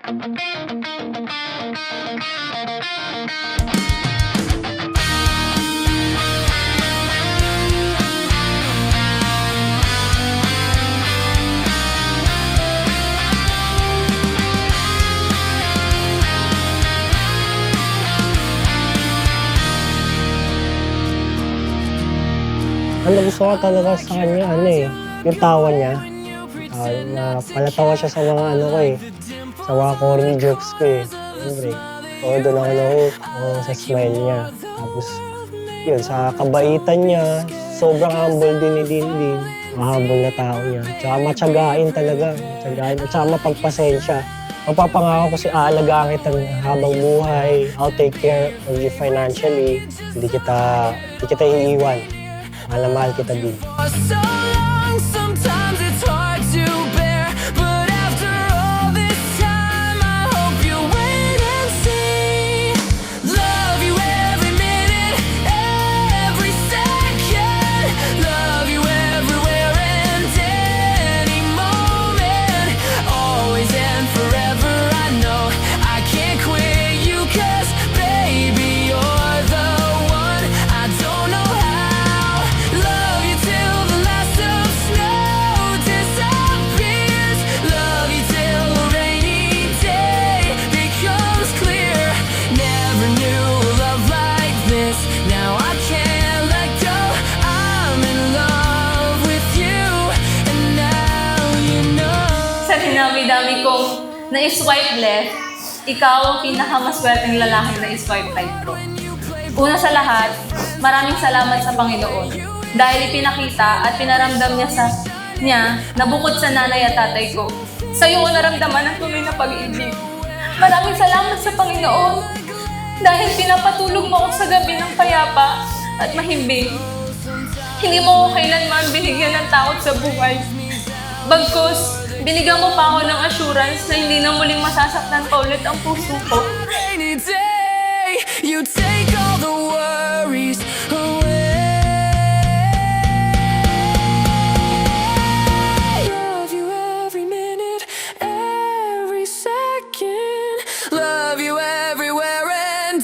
Ang nagustuhan ko talaga sa kanya, yung tawa niya. Na palatawa siya sa mga sa mga corny jokes ko eh. Siyempre, doon ako na-hook sa smile niya. Tapos, yun, sa kabaitan niya, sobrang humble din ni Dindin. Mahumble na tao niya. Tsaka matsagain talaga. Matsagain. At saka mapagpasensya. Magpapangako ko si aalagaan kita habang buhay. I'll take care of you financially. Hindi kita iiwan. Mahal na mahal kita din. So long, sometimes it's hard to bear, but after all this time, I hope you wait and see. Love you every minute, every second. Love you everywhere and any moment. Always and forever, I know I can't quit you, 'cause baby, you're the one. I don't know how. Love you till the last of snow disappears. Love you till a rainy day becomes clear. Never knew a love like this. Now I can't let go. I'm in love with you, and now you know. Sa dinami-dami kong na-swipe left, ikaw ang pinakamaswerteng lalaki na i-swipe right ko. Una sa lahat, maraming salamat sa Panginoon dahil ipinakita at pinaramdam niya na bukod sa nanay at tatay ko, sa'yo ko naramdaman ang tunay na pag-ibig. Maraming salamat sa Panginoon dahil pinapatulog mo ako sa gabi ng payapa at mahimbing. Hindi mo ako kailanman binigyan ng takot sa buhay. Bagkus, binigyan mo pa ako ng assurance na hindi na muling masasaktan pa ulit ang puso ko. Rainy day, you take all the worries away. Love you every minute, every second. Love you everywhere and